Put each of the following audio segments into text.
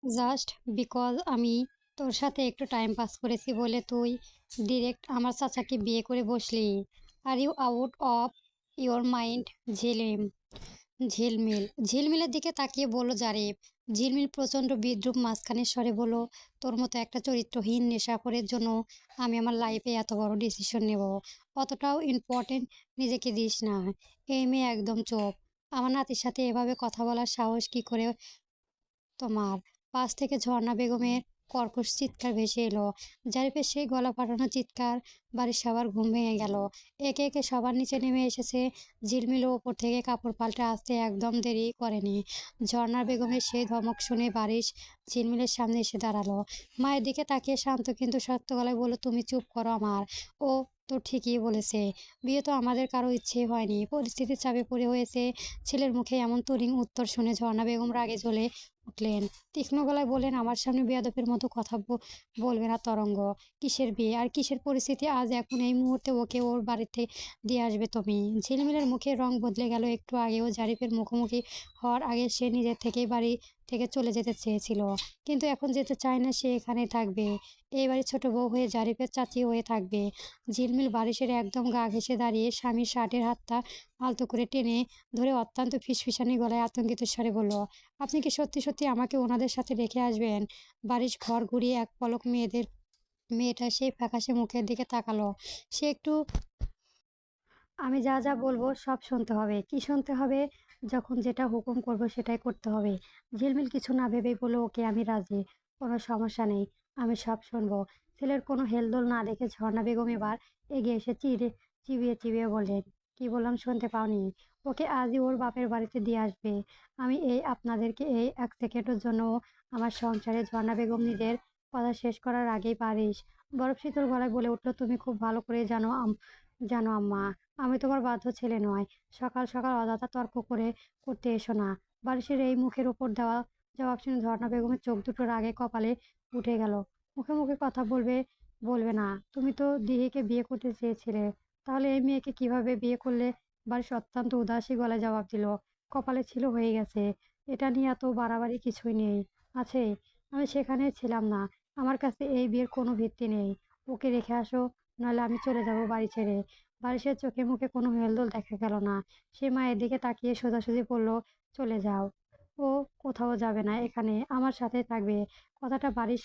Just because আমি তোর সাথে একটু টাইম পাস করেছি বলে তুই ডিরেক্ট আমার চাচাকে বিয়ে করে বসলি। Are you out of your mind? Jhilim Jhilmil ঝিলমিলের দিকে তাকিয়ে বলল জারিফ। ঝিলমিল প্রচন্ড বিদ্রুপ মাঝখানের স্বরে বলল, তোর মতো একটা চরিত্রহীন নেশাখোরের জন্য আমি আমার লাইফে এত বড় ডিসিশন নেব? অতটাও ইম্পর্টেন্ট নিজেকে দিস না। এই মেয়ে একদম চোপ। আমার নাতির সাথে এভাবে কথা বলার সাহস কি করে তোমার? পাশ থেকে ঝর্ণা বেগমের কর্কশ চিৎকার ভেসে এলো। জারিফের সেই গলা ফাটানো চিৎকার বাড়ির সবার ঘুম ভেঙে গেল। একে একে সবার নিচে নেমে এসেছে। ঝিলমিলও ওপর থেকে কাপড় পাল্টে আসতে একদম দেরি করেনি। ঝর্ণা বেগমের সেই ধমক শুনে বারিশ ঝিলমিলের সামনে এসে দাঁড়ালো। মায়ের দিকে তাকিয়ে শান্ত কিন্তু শক্ত গলায় বলল, তুমি চুপ করো আমার। ও তো ঠিকই বলেছে। বিয়ে তো আমাদের কারো ইচ্ছে হয়নি, পরিস্থিতির চাপে পড়ে হয়েছে। ছেলের মুখে এমন তরিং উত্তর শুনে ঝর্ণা বেগম রাগে জ্বলে উঠলেন। তীক্ষ্ণ গলায় বললেন, আমার সামনে বেয়াদবের মতো কথা বলবে না তরঙ্গ। কিসের বিয়ে আর কিসের পরিস্থিতি? আজ এখন এই মুহূর্তে ওকে ওর বাড়িতে দিয়ে আসবে তুমি। ঝিলমিলের মুখের রং বদলে গেল। একটু আগেও জারিফের মুখোমুখি হওয়ার আগে সে নিজের থেকেই বাড়ি থেকে চলে যেতে চেয়েছিল, কিন্তু এখন যেতে চায় না। সে এখানেই থাকবে, এই বাড়ির ছোট বউ হয়ে, জারিফের চাচি হয়ে থাকবে। ঝিলমিল বারিশের একদম গা ঘেঁষে দাঁড়িয়ে স্বামীর শার্টের হাতটা আলতো করে টেনে ধরে অত্যন্ত ফিসফিসানি গলায় আতঙ্কিত স্বরে বলল, আপনি কি সত্যি সত্যি আমাকে ওনাদের সাথে রেখে আসবেন? বারিশ ঘর ঘুরিয়ে এক পলক মেয়েটা সেই ফ্যাকাশে মুখের দিকে তাকালো। সে একটু, আমি যা যা বলবো সব শুনতে হবে। কি শুনতে হবে? যখন যেটা হুকুম করবো সেটাই করতে হবে। ঝিলমিল কিছু না ভেবেই বলল, ওকে আমি রাজি, কোনো সমস্যা নেই, আমি সব শুনবো। ছেলের কোনো হেলদোল না দেখে ঝর্ণা বেগম এবার এগিয়ে এসে চিবিয়ে চিবিয়ে বললেন, কি বললাম শুনতে পাওনি? ওকে আজই ওর বাপের বাড়িতে দিয়ে আসবে। আমি আপনাদেরকে এই এক সেকেন্ডের জন্য আমার সংসারে। ঝর্ণা বেগম নিজের কথা শেষ করার আগেই পারিস বরফ শীতল গলায় বলে উঠল, তুমি খুব ভালো করে জানো আম্মা, আমি তোমার বাধ্য ছেলে নয়। সকাল সকাল অযথা তর্ক করতে এসো না। বারিশের এই মুখের উপর দেওয়া জবাব শুনে ঝর্ণা বেগমের চোখ দুটো রাগে কপালে উঠে গেল। মুখে মুখে কথা বলবে না? তুমি তো দিহিকে বিয়ে করতে চেয়েছিলে, তাহলে এই মেয়েকে কিভাবে বিয়ে করলে? বারিশ অত্যন্ত উদাসী গলায় জবাব দিল, কপালে ছিল হয়ে গেছে। এটা নিয়ে এত বাড়াবাড়ি কিছুই নেই। আছে, আমি সেখানে ছিলাম না। আমার কাছে এই বিয়ের কোনো ভিত্তি নেই। ওকে রেখে আসো, নাহলে আমি চলে যাব বাড়ি ছেড়ে। বারিশের চোখে মুখে কোনো হেলদোল দেখা গেল না। সে মায়ের দিকে তাকিয়ে সোজাসুজি বলল, চলে যাও। ও কোথাও যাবে না, এখানে আমার সাথে থাকবে। কথাটা বারিশ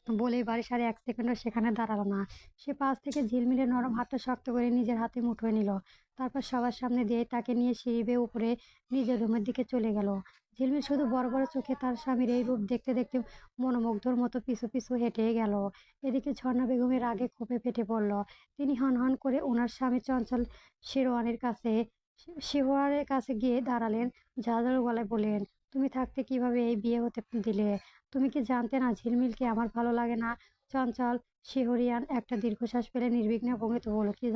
বলেই বারিশ আর এক সেকেন্ডও সেখানে দাঁড়ালো না। সে পাশ থেকে ঝিলমিলের নরম হাতটা শক্ত করে নিজের হাতে মুঠোয় নিল। তারপর সবার সামনে দিয়ে তাকে নিয়ে সিঁড়ি বেয়ে উপরে নিজের রুমের দিকে চলে গেল। ঝিলমিল শুধু বড় বড় চোখে তার স্বামীর এই রূপ দেখতে দেখতে মনোমুগ্ধর মতো পিছু পিছু হেঁটে গেল। এদিকে ঝর্ণা বেগমের আগে ক্ষোভে ফেটে পড়ল। তিনি হন হন করে ওনার স্বামী চঞ্চল শেরওয়ানের কাছে শেওয়ারের কাছে গিয়ে দাঁড়ালেন। ঝাঁঝালো গলায় বললেন, তুমি থাকতে কিভাবে এই বিয়ে হতে দিলে? তুমি কি জানতে না ঝিলমিলকে আমার ভালো লাগে না? চঞ্চল শিহরিয়ান একটা দীর্ঘশ্বাস ফেলে নির্বিঘ্ন ভঙ্গিতে বলল, কে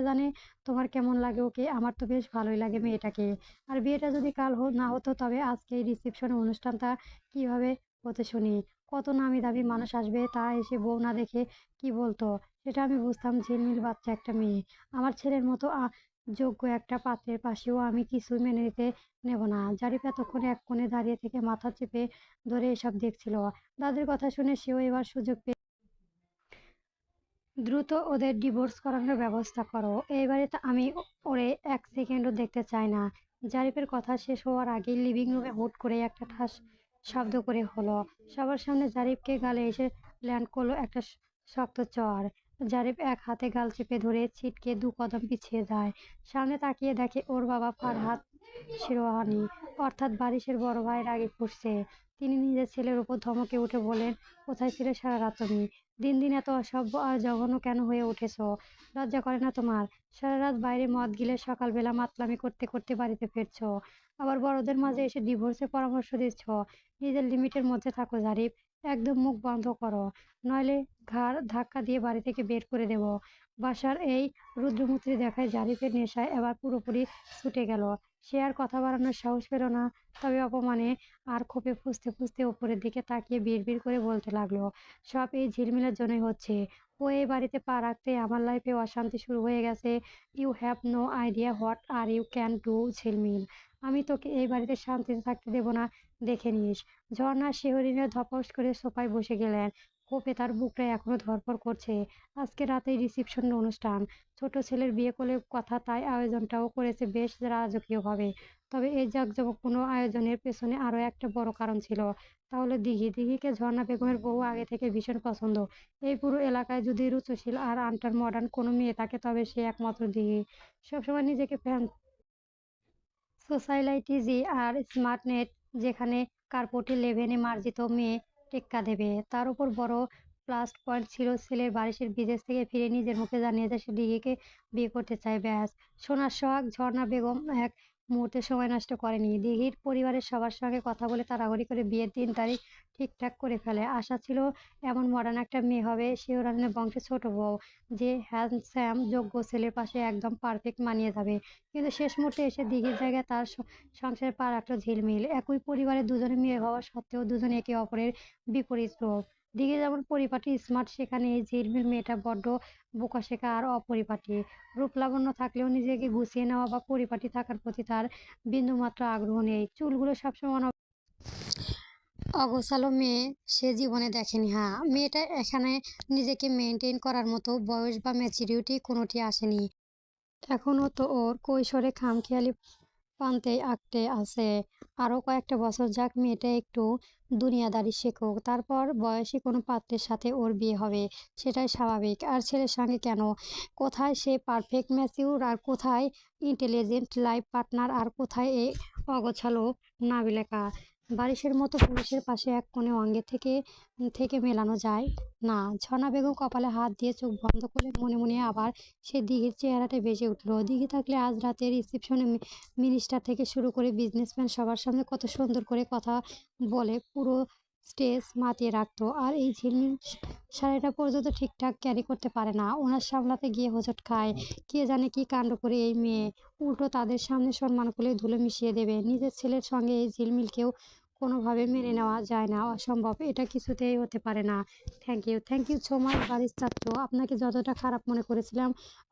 জানে তোমার কেমন লাগে ওকে? আমার তো বেশ ভালোই লাগে মেয়েটাকে। আর বিয়েটা যদি কাল না হতো, তবে আজকে এই রিসেপশন অনুষ্ঠানটা কিভাবে হতে শুনি? কত নামি দামি মানুষ আসবে, তা এসে বউ না দেখে কি বলতো সেটা আমি বুঝতাম। ঝিলমিল বাচ্চা একটা মেয়ে, আমার ছেলের মতো যোগ্য একটা পাত্রের পাশেও আমি কিছুই মেনে নিতে নেব না। জারিফ এতক্ষণে এক কোণে দাঁড়িয়ে থেকে মাথা চেপে ধরে এসব দেখছিল। দাদির কথা শুনে সেও এবার সুযোগ পেয়ে, দ্রুত ওদের ডিভোর্স করানোর ব্যবস্থা করো। এই বাড়িতে আমি ওরে এক সেকেন্ডও দেখতে চাই না। জারিফের কথা শেষ হওয়ার আগেই লিভিং রুমে হুট করে একটা ঠাস শব্দ করে হলো। সবার সামনে জারিফকে গালে এসে ল্যান্ড করলো একটা শক্ত চড়। জারিফ এক হাতে গাল চেপে ধরে ছিটকে দু কদম পিছিয়ে যায়। সামনে তাকিয়ে দেখে ওর বাবা ফারহাদ শিরোয়ানি, অর্থাৎ বারিশের বড় ভাই, রাগে ফুঁসছে। তিনি নিজের ছেলের উপর ধমকে উঠে বলেন, কোথায় ছিলে সারা রাত তুমি? দিন দিন এত অসভ্য আর জঘন্য কেন হয়ে উঠেছো? লজ্জা করে না তোমার? সারা রাত বাইরে মদ গিলে সকালবেলা মাতলামি করতে করতে বাড়িতে ফিরছো, আবার বড়দের মাঝে এসে ডিভোর্সের পরামর্শ দিচ্ছ। নিজের লিমিটের মধ্যে থাকো জারিফ। একদম মুখ বন্ধ করো, নইলে ঘাড় ধাক্কা দিয়ে বাড়ি থেকে বের করে দেব। বাসার এই রুদ্রমূর্তি দেখায় জারিফের নেশায় এবার পুরোপুরি ছুটে গেল। সে আর কথা বাড়ানোর সাহস পেল না। তবে অপমানে আর ক্ষোভে ফুঁসতে ফুঁসতে উপরের দিকে তাকিয়ে বিড়বিড় করে বলতে লাগলো, সব এই ঝিলমিলের জন্যই হচ্ছে। ও এই বাড়িতে পা রাখতেই আমার লাইফে অশান্তি শুরু হয়ে গেছে। You have no idea what are you can do Jhilmil. আমি তোকে এই বাড়িতে শান্তিতে থাকতে দেবো না। দেখে নিস। ঝর্ণা শিহরিণে ধপাস করে সোফায় বসে গেলেন। কোপে তার বুকটা এখনো ধড়ফড় করছে। আজকে রাতেই রিসেপশন অনুষ্ঠান। ছোট ছেলের বিয়ে করলে কথা, তাই আয়োজনটাও করেছে বেশ রাজকীয়ভাবে। তবে এই জাঁকজমকপূর্ণ আয়োজনের পেছনে আরো একটা বড় কারণ ছিল। তাহলে দিঘিকে ঝর্ণা বেগমের বহু আগে থেকে ভীষণ পছন্দ। এই পুরো এলাকায় যদি রুচিশীল আর আনটার মডার্ন কোনো মেয়ে থাকে তবে সে একমাত্র দিঘি। সবসময় নিজেকে সোসাইলাইটিজি আর স্মার্টনেট, যেখানে কার্পোটি লেভেনে মার্জিত মেয়ে টেক্কা দেবে। তার উপর বড় প্লাস পয়েন্ট ছিল ছেলের বারিশের বিদেশ থেকে ফিরে নিজের মুখে জানিয়েছে সে দিঘিকে বিয়ে করতে চায়। ব্যাস, সোনার সোহাগ। ঝর্ণা বেগম এক মুহূর্তে সময় নষ্ট করেনি। দিঘির পরিবারের সবার সঙ্গে কথা বলে তাড়াহুড়ি করে বিয়ের দিন তারিখ ঠিকঠাক করে ফেলে। আশা ছিল এমন মডার্ন একটা মেয়ে হবে শিহরণের বংশের ছোট বউ, যে হ্যান্ডসাম যোগ্য ছেলের পাশে একদম পারফেক্ট মানিয়ে যাবে। কিন্তু শেষ মুহূর্তে এসে দিঘির জায়গায় তার সংসারে পা রাখল ঝিলমিল। একই পরিবারের দুজনে মেয়ে হওয়া সত্ত্বেও দুজনে একে অপরের বিপরীত রূপ। দিঘি যেমন পরিপাটি স্মার্ট, সেখানে এই ঝিলমিল মেয়েটা বড্ড বোকাশেখা আর অপরিপাটি। রূপ লাবণ্য থাকলেও নিজেকে গুছিয়ে নেওয়া বা পরিপাটি থাকার প্রতি তার বিন্দুমাত্র আগ্রহ নেই। চুলগুলো সবসময় অগোছালো মেয়ে সে জীবনে দেখেনি। হ্যাঁ, মেয়েটা এখানে নিজেকে মেনটেন করার মতো বয়স বা ম্যাচুরিটি কোনোটি আসেনি। এখনো তো ওর কৈশোরে খামখেয়ালি পান্তেই আঁকড়ে আছে। আরও কয়েকটা বছর যাক, মেয়েটা একটু দুনিয়াদারি শেখুক, তারপর বয়সী কোনো পাত্রের সাথে ওর বিয়ে হবে। সেটাই স্বাভাবিক। আর ছেলের সঙ্গে কেন? কোথায় সে পারফেক্ট ম্যাচিউর, আর কোথায় ইন্টেলিজেন্ট লাইফ পার্টনার, আর কোথায় এই অগোছালো নাবিলেকা? বারিশের মতো পুরুষের পাশে এক কোণে অঙ্গে থেকে থেকে মেলানো যায় না। ঝর্ণা বেগম কপালে হাত দিয়ে চোখ বন্ধ করে মনে মনে আবার সে দিঘির চেহারাটা ভেসে উঠল। দিঘি থাকলে আজ রাতে রিসেপশনে মিনিস্টার থেকে শুরু করে বিজনেসম্যান সবার সামনে কত সুন্দর করে কথা বলে পুরো স্টেজ মাতিয়ে রাখতো। আর এই ঝিলমিল শাড়িটা পর্যন্ত ঠিকঠাক ক্যারি করতে পারে না, ওনার সামলাতে গিয়ে হোঁচট খায়। কে জানে কি কাণ্ড করে এই মেয়ে। উল্টো তাদের সামনে সম্মান করে ধুলো মিশিয়ে দেবে। নিজের ছেলের সঙ্গে এই ঝিলমিলকেও কোনোভাবে মেনে নেওয়া যায় না, অসম্ভব। এটা কিছুতেই হতে পারে না। Thank you so much Barish চাচ্চু। আপনাকে যতটা খারাপ মনে করেছিলাম,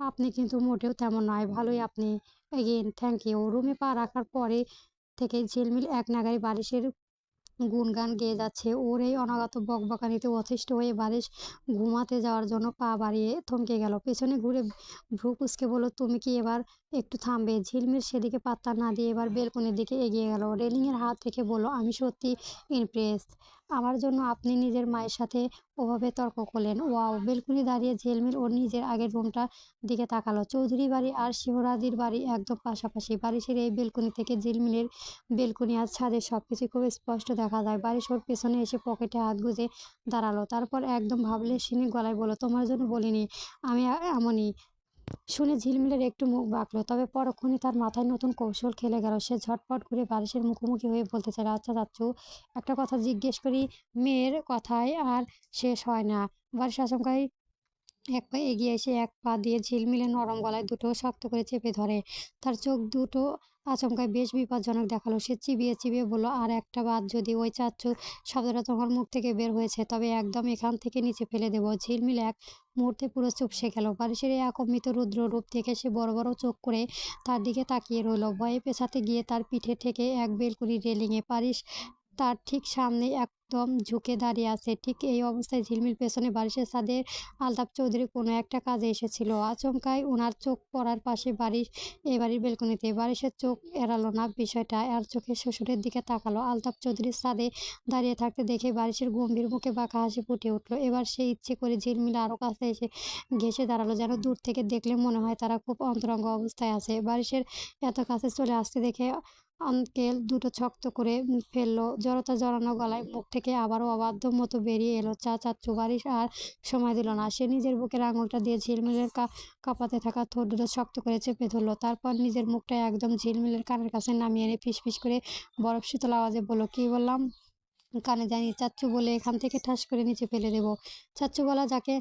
আপনি কিন্তু মোটেও তেমন নয়। ভালোই আপনি। Again thank you. রুমে পা রাখার পরে থেকে ঝিলমিল এক নাগাড়ে বারিশের গুণগান গেয়ে যাচ্ছে। ওর এই অনাগত বকবকানিতে অতিষ্ঠ হয়ে বারিশ ঘুমাতে যাওয়ার জন্য পা বাড়িয়ে থমকে গেল। পেছনে ঘুরে ভ্রু কুঁচকে বলল, তুমি কি এবার একটু থামবে? ঝিলমিল সেদিকে পাত্তা না দিয়ে এবার বেলকনির দিকে এগিয়ে গেল। রেলিংয়ের হাত রেখে বলল, আমি সত্যি ইমপ্রেসড। আমার জন্য আপনি নিজের মায়ের সাথে ওভাবে তর্ক করলেন? ওয়াও। বেলকনি দাঁড়িয়ে ঝিলমিল ওর নিজের আগের রুমটার দিকে তাকালো। চৌধুরী বাড়ি আর শিহরাদির বাড়ি একদম পাশাপাশি। বারিশের এই বেলকনি থেকে ঝিলমিলের বেলকনি আর ছাদের সবকিছু খুব স্পষ্ট দেখা যায়। বারিশ ওর পেছনে এসে পকেটে হাত গুজে দাঁড়ালো। তারপর একদম ভাবলেশহীন গলায় বলল, তোমার জন্য বলিনি, আমি এমনই। শুনে ঝিলমিলের একটু মুখ বাঁকলো, তবে পরক্ষণে তার মাথায় নতুন কৌশল খেলে গেল। সে ঝটপট ঘুরে বারিশের মুখোমুখি হয়ে বলতে চাইল, আচ্ছা চাচ্চু, একটা কথা জিজ্ঞেস করি? মেয়ের কথায় আর শেষ হয় না। বারিশ আচমকাই এক পা এগিয়ে এসে এক পা দিয়ে ঝিলমিলের নরম গলায় দুটো শক্ত করে চেপে ধরে। তার চোখ দুটো আচমকাই বেশ বিপজ্জনক দেখালো। সে চিবিয়ে চিবিয়ে বলল, আর একটা বার যদি ওই চাচ্চু শব্দটা তোমার মুখ থেকে বের হয়েছে, তবে একদম এখান থেকে নিচে ফেলে দেবো। ঝিলমিল এক মুহূর্তে পুরো চুপসে গেল। বারিশের এই অকম্পিত রুদ্র রূপ দেখে সে বড় বড় চোখ করে তার দিকে তাকিয়ে রইল। ভয়ে পেছাতে গিয়ে তার পিঠে ঠেকে এক বেলকুনির রেলিংয়ে। বারিশ তার ঠিক সামনে একদম ঝুঁকে দাঁড়িয়ে আছে। ঠিক এই অবস্থায় ঝিলমিল পেছনে বারিশের ছাদের আলতাফ চৌধুরী কোনো একটা কাজে এসেছিল। আচমকাই ওনার চোখ পড়ার পাশে বারিশ এ বাড়ির বেলকনিতে। বারিশের চোখ এড়ালো না বিষয়টা, আর চোখে শ্বশুরের দিকে তাকালো। আলতাফ চৌধুরী ছাদে দাঁড়িয়ে থাকতে দেখে বারিশের গম্ভীর মুখে বাঁকা হাসি ফুটে উঠল। এবার সে ইচ্ছে করে ঝিলমিল আরো কাছে এসে ঘেঁষে দাঁড়ালো, যেন দূর থেকে দেখলে মনে হয় তারা খুব অন্তরঙ্গ অবস্থায় আছে। বারিশের এত কাছে চলে আসতে দেখে আঙ্কেল দুটো শক্ত করে ফেললো। জড়তা জড়ানো গলায় মুখ থেকে আবারও অবাধ্য মতো বেরিয়ে এলো, চাচ্চু। বারিশ আর সময় দিল না। সে নিজের বুকের আঙুলটা দিয়ে ঝিলমিলের কাঁপাতে থাকা ঠোঁট দুটো শক্ত করে চেপে ধরলো। তারপর নিজের মুখটা একদম ঝিলমিলের কানের কাছে নামিয়ে এনে ফিসফিস করে বরফ শীতল আওয়াজে বলল, কি বললাম? কানে যায়নি? চাচ্চু বলে এখান থেকে ঠাস করে নিচে ফেলে দেবো। চাচ্চু বলা যাকে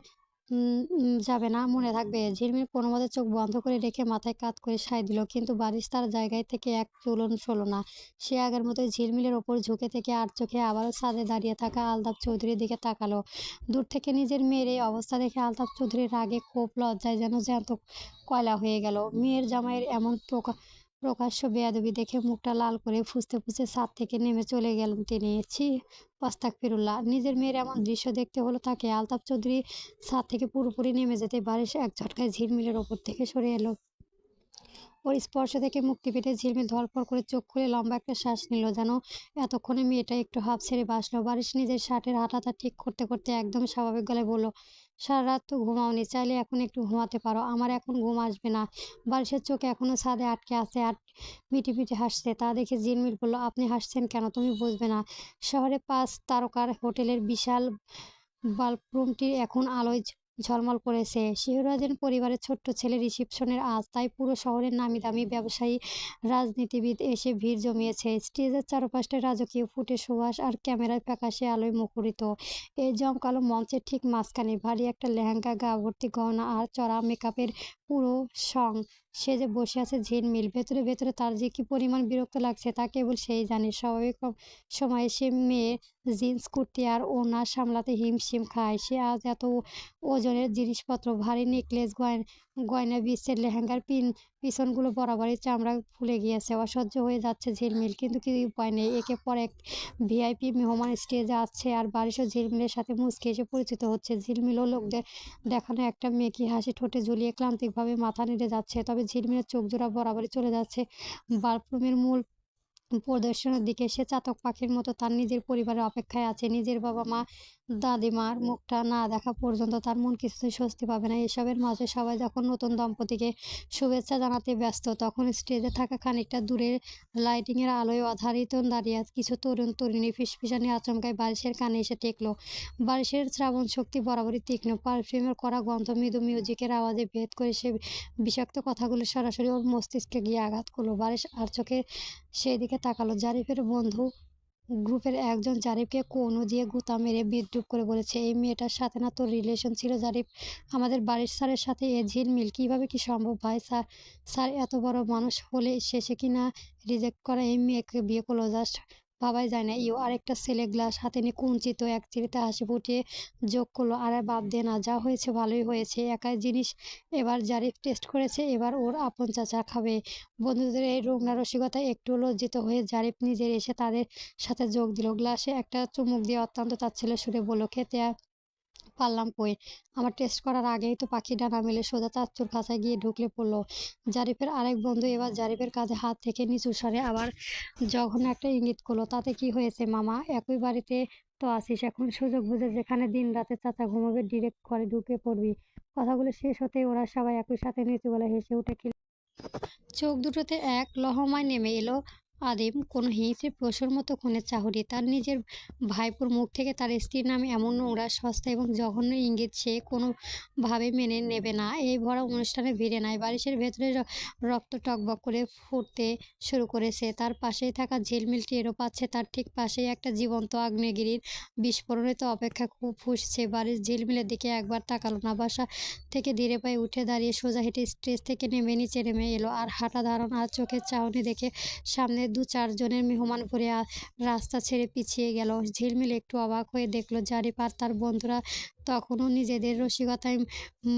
যাবে না, মনে থাকবে। ঝিলমিল কোনোমতে চোখ বন্ধ করে রেখে মাথায় কাত করে সায় দিল, কিন্তু বারিশ তার জায়গায় থেকে এক চুলও সরল না। সে আগের মতোই ঝিলমিলের ওপর ঝুঁকে থেকে আর চোখে আবারও ছাদে দাঁড়িয়ে থাকা আলতাফ চৌধুরীর দিকে তাকালো। দূর থেকে নিজের মেয়ের এই অবস্থা দেখে আলতাফ চৌধুরীর রাগে ক্ষোভ লজ্জায় যেন জ্যান্ত কয়লা হয়ে গেল। মেয়ের জামাইয়ের এমন প্রকাশ্য বেয়াদবি দেখে মুখটা লাল করে ফুঁসতে ফুঁসতে ছাদ থেকে নেমে চলে গেলেন তিনি। ছি! আস্তাগফিরুল্লাহ! নিজের মেয়ের এমন দৃশ্য দেখতে হলো তাকে। আলতাফ চৌধুরী ছাদ থেকে পুরোপুরি নেমে যেতেই বারিশ এক ঝটকায় ঝিলমিলের ওপর থেকে সরে এলো। ওর স্পর্শ থেকে মুক্তি পেতে ঝিলমিল ধড়ফড় করে চোখ খুলে লম্বা একটা শ্বাস নিল, যেন এতক্ষণে মেয়েটা একটু হাঁফ ছেড়ে বাঁচল। বারিশ নিজের শার্টের হাতাটা ঠিক করতে করতে একদম স্বাভাবিক গলায় বলল, সারা রাত তো ঘুমাওনি, চাইলে এখন একটু ঘুমাতে পারো। আমার এখন ঘুম আসবে না। বারিশের চোখ এখনো ছাদে আটকে আছে আর মিটিমিটি হাসছে। তা দেখে ঝিলমিল বলল, আপনি হাসছেন কেন? তুমি বুঝবে না। শহরে 5 তারকার হোটেলের বিশাল বাল্বরুমটি এখন আলোয় ঝলমল করেছে। শিহরাজের পরিবারের ছোট্ট ছেলে রিসিপশনের আজ, তাই পুরো শহরের নামি-দামি ব্যবসায়ী, রাজনীতিবিদ এসে ভিড় জমিয়েছে। স্টেজের চারপাশটা রাজকীয় ফুটের সুবাস আর ক্যামেরার ফ্যাকাশে আলোয় মুখরিত। এই জমকালো মঞ্চের ঠিক মাঝখানে ভারী একটা লেহেঙ্গা, গা ভর্তি গহনা আর চড়া মেকআপের পুরো সং সেজে বসে আছে ঝিলমিল। ভেতরে ভেতরে তার যে কি পরিমাণ বিরক্ত লাগছে তা কেবল সেই জানে। স্বাভাবিক সময়ে সে মেয়ে জিন্স কুর্তি আর ওড়না সামলাতে হিমশিম খায়। সে আজ এত ওজনের জিনিসপত্র, ভারী নেকলেস, গয়না, বিশ্বের লেহেঙ্গার পিছনগুলো বরাবরই চামড়া ফুলে গিয়েছে। অসহ্য হয়ে যাচ্ছে ঝিলমিল, কিন্তু কি উপায় নেই। একের পর এক ভিআইপি মেহমান স্টেজে আসছে আর বারিশও ঝিলমিলের সাথে মুচকি এসে পরিচিত হচ্ছে। ঝিলমিলও লোকদের দেখানো একটা মেকি হাসি ঠোঁটে ঝুলিয়ে ক্লান্তিকভাবে মাথা নেড়ে যাচ্ছে। তবে ঝিলমিলের চোখজোড়া বরাবরই চলে যাচ্ছে বাল্বরুমের মূল প্রদর্শনের দিকে। সে চাতক পাখির মতো তার নিজের পরিবারের অপেক্ষায় আছে। নিজের বাবা-মা, দাদিমার মুখটা না দেখা পর্যন্ত তার মন কিছুতেই স্বস্তি পাবে না। এসবের মাঝে সবাই যখন নতুন দম্পতিকে শুভেচ্ছা জানাতে ব্যস্ত, তখন স্টেজে থাকা খানিকটা দূরে লাইটিংয়ের আলোয় অধারিত দাঁড়িয়ে কিছু তরুণ-তরুণী ফিসফিসানি আচমকাই বারিশের কানে এসে ঠেকল। বারিশের শ্রাবণ শক্তি বরাবরই তীক্ষ্ণ। পারফিউমের কড়া গন্ধ মৃদু মিউজিকের আওয়াজে ভেদ করে সে বিষাক্ত কথাগুলো সরাসরি ওর মস্তিষ্কে গিয়ে আঘাত করল। বারিশ আর চোখে সেদিকে তাকালো। জারিফের বন্ধু গ্রুপের একজন জারিফকে কনু দিয়ে গুঁতা মেরে বিদ্রূপ করে বলেছে, এই মেয়েটার সাথে না তোর রিলেশন ছিল জারিফ? আমাদের বাড়ির স্যারের সাথে এ ঝিলমিল কিভাবে কি সম্ভব ভাই? স্যার এত বড় মানুষ হলে শেষে কি না রিজেক্ট করা এই মেয়েকে বিয়ে করলো? জাস্ট ভাবাই যায় না। আরেকটা ছেলে গ্লাস হাতে নিয়ে কুঞ্চিত এক চিরিতে হাসি ফুটিয়ে যোগ করলো, আরে বাদ দে না, যা হয়েছে ভালোই হয়েছে। একাই জিনিস এবার জারিফ টেস্ট করেছে, এবার ওর আপন চাচা খাবে। বন্ধুদের এই রোগনা রসিকতায় একটু লজ্জিত হয়ে জারিফ নিজের এসে তাদের সাথে যোগ দিল। গ্লাসে একটা চুমুক দিয়ে অত্যন্ত তাচ্ছিল্যের সুরে বলল, খেতে পারলাম কই? আমার টেস্ট করার আগেই তো পাখি ডানা মেলে সোজা চাচ্চুর খাঁচায় গিয়ে ঢুকলে পড়ল। জারিফের আরেক বন্ধু এবার জারিফের কাঁধে হাত থেকে নিচু স্বরে আবার জঘন্য একটা ইঙ্গিত করল, তাতে কি হয়েছে মামা? একই বাড়িতে তো আছিস, এখন সুযোগ বুঝে যেখানে দিন রাতে চাচা ঘুমাবে ডিরেক্ট ঘরে ঢুকে পড়বি। কথাগুলো শেষ হতেই ওরা সবাই একই সাথে নিচু গলায় হেসে উঠে চোখ দুটোতে এক লহমায় নেমে এলো আদিম কোনো হিংস্রে পশুর মতো খুনের চাহনি। তার নিজের ভাইপোর মুখ থেকে তার স্ত্রীর নামে এমন নোংরা, সস্তা এবং জঘন্য ইঙ্গিত সে কোনোভাবে মেনে নেবে না। এই ভরা অনুষ্ঠানে ভিড়ে নাই। বারিশের ভেতরে রক্ত টগবগ করে ফুটতে শুরু করেছে। তার পাশেই থাকা ঝিলমিল টেরও পাচ্ছে তার ঠিক পাশেই একটা জীবন্ত আগ্নেয়গিরির বিস্ফোরণে তো অপেক্ষা খুব ফুঁসছে। বারিশ ঝিলমিলের দিকে একবার তাকালো না। বাসা থেকে ধীরে পায়ে উঠে দাঁড়িয়ে সোজা হেঁটে স্টেজ থেকে নেমে নিচে নেমে এলো। আর হাঁটা ধারণ আর চোখের চাহনি দেখে সামনে 2-4 জনের মেহমান ভরে রাস্তা ছেড়ে পিছিয়ে গেল। ঝিলমিল একটু অবাক হয়ে দেখল জারিফ আর তার বন্ধুরা তখনও নিজেদের রসিকতায়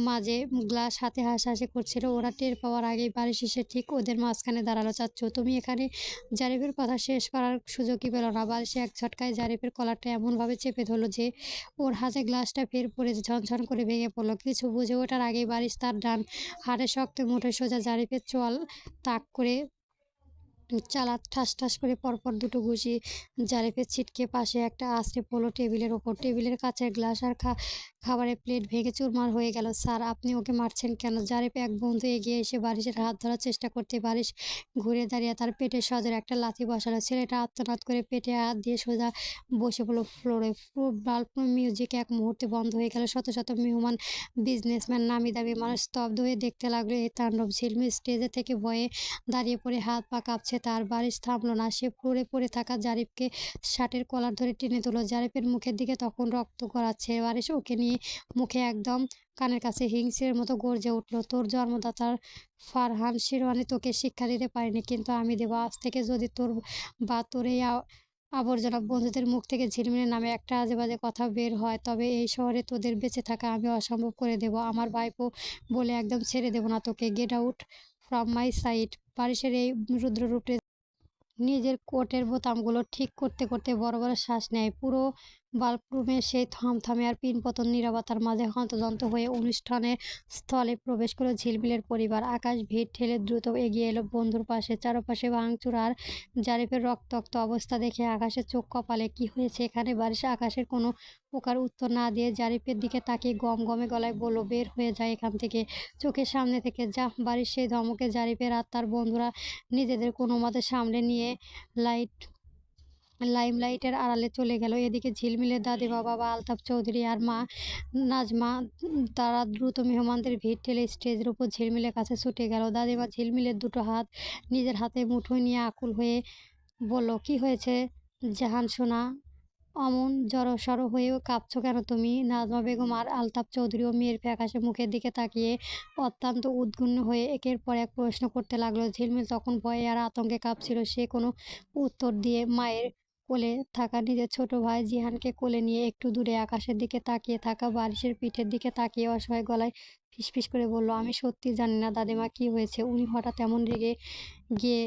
মাঝে গ্লাস হাতে হাসাহাসি করছিল। ওরা টের পাওয়ার আগেই বারিশ এসে ঠিক ওদের মাঝখানে দাঁড়ালো। চাচ্চু তুমি এখানে? জারিফের কথা শেষ করার সুযোগই পেল না। বারিশ এক ঝটকায় জারিফের কলারটা এমনভাবে চেপে ধরল যে ওর হাতে গ্লাসটা ফের পড়ে ঝনঝন করে ভেঙে পড়ল। কিছু বুঝে ওঠার আগেই বারিশ তার ডান হাতে শক্ত মুঠোয় সোজা জারিফের চোয়াল তাক করে চালা ঠাস ঠাস করে পরপর দুটো ঘুষি জারিফের ছিটকে পাশে একটা আছড়ে পড়ল টেবিলের ওপর। টেবিলের কাচের গ্লাস আর খাবারের প্লেট ভেঙে চুরমার হয়ে গেল। স্যার আপনি ওকে মারছেন কেন? জারিফ এক বন্ধু এগিয়ে এসে বারিশের হাত ধরার চেষ্টা করতে বারিশ ঘুরে দাঁড়িয়ে তার পেটে সজোরে একটা লাথি বসালো। ছেলেটা আর্তনাদ করে পেটে হাত দিয়ে সোজা বসে পড়ল ফ্লোরে। বাল্ব মিউজিক এক মুহূর্তে বন্ধ হয়ে গেল। শত শত মেহমান, বিজনেসম্যান, নামি দামি মানুষ স্তব্ধ হয়ে দেখতে লাগলো এই তাণ্ডব। ঝিলমিল স্টেজে থেকে ভয়ে দাঁড়িয়ে পড়ে হাত পা কাঁপছে তার। বারিশ থামল না। সে ফ্লোরে পড়ে থাকা জারিফকে শার্টের কলার ধরে টেনে তুলল। জারিফের মুখের দিকে তখন রক্ত গড়াচ্ছে। বারিশ ওকে নিয়ে মুখে একদম কানের কাছে হিংস্রের মতো গর্জে উঠল, তোর জন্মদাতার ফারহান শিরওয়ানি তোকে শিক্ষা দিতে পারেনি, কিন্তু আমি দেবো। আজ থেকে যদি তোর বা তোর এই আবর্জনা বন্ধুদের মুখ থেকে ঝিলমিলের নামে একটা আজেবাজে কথা বের হয়, তবে এই শহরে তোদের বেঁচে থাকা আমি অসম্ভব করে দেব। আমার ভাইপো বলে একদম ছেড়ে দেব না তোকে। Get out from my side. বারিশের এই রুদ্র রূপে নিজের কোটের বোতামগুলো ঠিক করতে করতে বড় বড় শ্বাস নেয়। পুরো বাল্বরুমের সেই থমথমে আর পিনপতন নীরবতার মাঝে হন্তদন্ত হয়ে অনুষ্ঠানের স্থলে প্রবেশ করলো ঝিলমিলের পরিবার। আকাশ ভিড় ঠেলে দ্রুত এগিয়ে এলো বন্ধুর পাশে। চারপাশে ভাঙচুর আর জারিফের রক্তাক্ত অবস্থা দেখে আকাশের চোখ কপালে। কি হয়েছে এখানে? বারিশ আকাশের কোনো প্রকার উত্তর না দিয়ে জারিফের দিকে তাকিয়ে গমগমে গলায় বলল, বের হয়ে যায় এখান থেকে, চোখের সামনে থেকে যা। বারিশ সেই ধমকে জারিফের আর তার বন্ধুরা নিজেদের কোনো মতে সামলে নিয়ে লাইমলাইটের আড়ালে চলে গেল। এদিকে ঝিলমিলের দাদিমা, বাবা আলতাফ চৌধুরী আর মা নাজমা তারা দ্রুত মেহমানদের ভিড় ঠেলে স্টেজের উপর ঝিলমিলের কাছে ছুটে গেল। দাদিমা ঝিলমিলের দুটো হাত নিজের হাতে মুঠোয় নিয়ে আকুল হয়ে বলল, কি হয়েছে জাহান সোনা? অমন জড়সড় হয়ে কাঁপছো কেন তুমি? নাজমা বেগম আর আলতাফ চৌধুরীও মেয়ের ফ্যাকাশে মুখের দিকে তাকিয়ে অত্যন্ত উদ্বিগ্ন হয়ে একের পর এক প্রশ্ন করতে লাগলো। ঝিলমিল তখন ভয়ে আর আতঙ্কে কাঁপছিল। সে কোনো উত্তর দিয়ে মায়ের কোলে থাকা নিজের ছোট ভাই জিহানকে কোলে নিয়ে একটু দূরে আকাশের দিকে তাকিয়ে থাকা বারিশের পিঠের দিকে তাকিয়ে অসহায় গলায় ফিসফিস করে বলল, আমি সত্যি জানি না দাদিমা, কি হয়েছে? উনি হঠাৎ এমন রেগে গিয়ে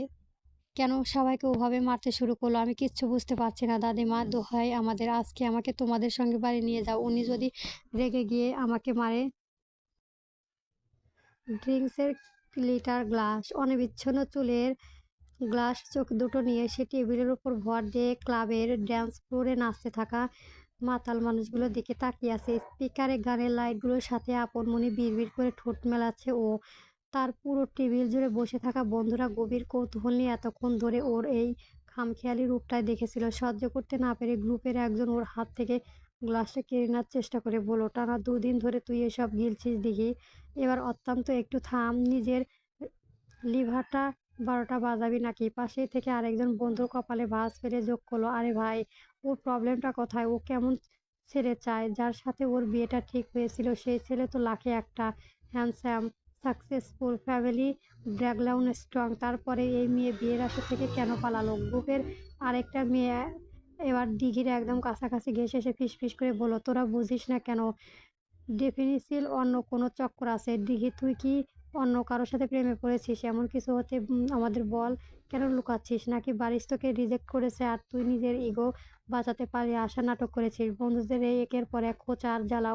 কেন সবাইকে ওভাবে মারতে শুরু করলো? আমি কিচ্ছু বুঝতে পারছি না দাদিমা, দোহাই আমাদের, আজকে আমাকে তোমাদের সঙ্গে বাড়ি নিয়ে যাও। উনি যদি রেগে গিয়ে আমাকে মারে। ড্রিঙ্কসের লিটার গ্লাস, অনিবিচ্ছিন্ন চুলের গ্লাস চোখ দুটো নিয়ে সে টেবিলের উপর ভর দিয়ে ক্লাবের ড্যান্স ফ্লোরে নাচতে থাকা মাতাল মানুষগুলোর দিকে তাকিয়ে আছে। স্পিকারে গানের লাইটগুলোর সাথে আপন মনে বিড়বিড় করে ঠোঁট মেলাচ্ছে ও। তার পুরো টেবিল জুড়ে বসে থাকা বন্ধুরা গভীর কৌতূহল নিয়ে এতক্ষণ ধরে ওর এই খামখেয়ালি রূপটাই দেখেছিল। সহ্য করতে না পেরে গ্রুপের একজন ওর হাত থেকে গ্লাসটা কেড়ে নেওয়ার চেষ্টা করে বলল, টানা 2 দিন ধরে তুই এসব গিলছিস দেখি, এবার অত্যন্ত একটু থাম। নিজের লিভারটা 12টা বাজাবি নাকি? পাশেই থেকে আরেকজন বন্ধুর কপালে ভাঁজ ফেলে যোগ করলো, আরে ভাই, ওর প্রবলেমটা কোথায়? ও কেমন ছেলে চায়? যার সাথে ওর বিয়েটা ঠিক হয়েছিল সেই ছেলে তো লাখে একটা, handsome, successful, family background strong. তারপরে এই মেয়ে বিয়ের আসর থেকে কেন পালালো? গ্রুপের আরেকটা মেয়ে এবার দিঘির একদম কাছাকাছি ঘেঁষে এসে ফিসফিস করে বলল, তোরা বুঝিস না কেন? ডেফিনিশিয়াল অন্য কোনো চক্কর আছে। দিঘি, তুই কি অন্য কারোর সাথে প্রেমে পড়েছিস? এমন কিছু হতে আমাদের বল, কেন লুকাচ্ছিস? নাকি বারিশ তোকে রিজেক্ট করেছে আর তুই নিজের ইগো বাঁচাতে পারলে আশা নাটক করেছিস? বন্ধুদের এই একের পর এক খোঁচা আর জ্বালা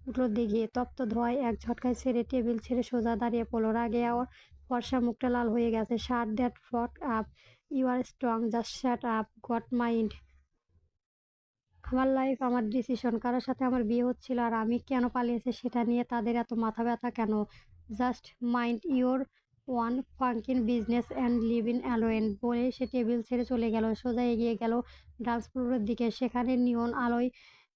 উঠলো দিঘি। তপ্ত ধোঁয়ায় এক ঝটকায় ছেড়ে টেবিল ছেড়ে সোজা দাঁড়িয়ে পড়লো। রাগে ওর ফর্সা মুখটা লাল হয়ে গেছে। Shut that fat up, you are strong, just shut up, got mind. আমার লাইফ, আমার ডিসিশন, কারোর সাথে আমার বিয়ে হচ্ছিল আর আমি কেন পালিয়েছি সেটা নিয়ে তাদের এত মাথা ব্যথা কেন? Just mind your own fucking business and leave in alone. বলে সে টেবিল ছেড়ে চলে গেল। সোজা এগিয়ে গেল ডান্স ফ্লোরের দিকে। সেখানে নিয়ন আলোয়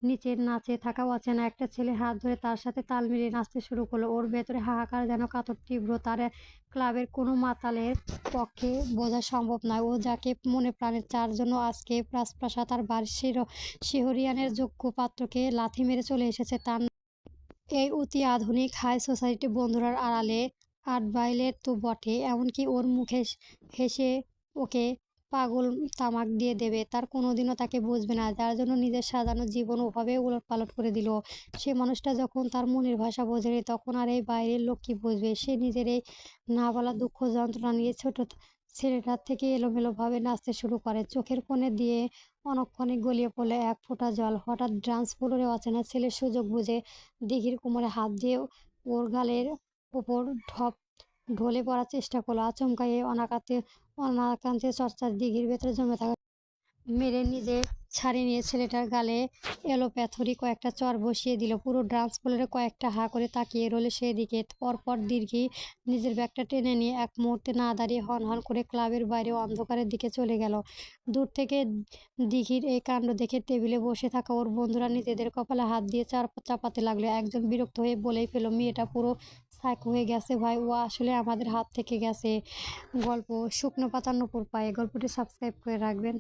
নিচে নাচে থাকা অচেনা একটা ছেলে হাত ধরে তার সাথে তাল মিলিয়ে নাচতে শুরু করলো। ওর ভেতরে হাহাকার যেন কাতর তীব্র। তার ক্লাবের কোনো মাতালের পক্ষে বোঝা সম্ভব নয় ও যাকে মনে প্রাণে চার জন্য আজকে রাজপ্রাসাদ আর বার্ষিক শিহরিয়ানের যোগ্য পাত্রকে লাথি মেরে চলে এসেছে তার এই অতি আধুনিক হাই সোসাইটি বন্ধুরার আড়ালে। আটবাইলের তো বটে, এমনকি ওর মুখে হেসে ওকে পাগল তামাক দিয়ে দেবে। তার কোনোদিনও তাকে বুঝবে না, যার জন্য নিজের সাজানো জীবন ওভাবে উলটপালট করে দিল। সে মানুষটা যখন তার মনের ভাষা বোঝেনি তখন আর এই বাইরের লোক কি বুঝবে? সে নিজের এই না বলা দুঃখ যন্ত্রণা নিয়ে ছোট ছেলেটার থেকে এলোমেলোভাবে নাচতে শুরু করে। চোখের কোণে দিয়ে অনক্ষণে গলিয়ে পড়ল এক ফোঁটা জল। হঠাৎ ডান্স ফ্লোরে অচেনা ছেলের সুযোগ বুঝে দিঘির কোমরে হাত দিয়ে ওর গালের ওপর ঢলে পড়ার চেষ্টা করলো। আচমকা এই অনাকাঙ্ক্ষিত চর্চায় দিঘির ভেতরে জমে থাকা মেরে নিজে ছাড়িয়ে নিয়ে ছেলেটার গালে এলোপ্যাথরি কয়েকটা চড় বসিয়ে দিল। পুরো ডান্স ফ্লোরে কয়েকটা হা করে তাকিয়ে রইল সেদিকে। পরপর দিঘি নিজের ব্যাগটা টেনে নিয়ে এক মুহূর্তে না দাঁড়িয়ে হন হন করে ক্লাবের বাইরে অন্ধকারের দিকে চলে গেল। দূর থেকে দিঘির এই কাণ্ড দেখে টেবিলে বসে থাকা ওর বন্ধুরা নিজেদের কপালে হাত দিয়ে চাপাতে লাগলো। একজন বিরক্ত হয়ে বলেই ফেলল, মেয়েটা পুরো সাইকো হয়ে গেছে ভাই, ও আসলে আমাদের হাত থেকে গেছে। গল্প শুকনো পাতার নূপুর পায়ে। গল্পটি সাবস্ক্রাইব করে রাখবেন।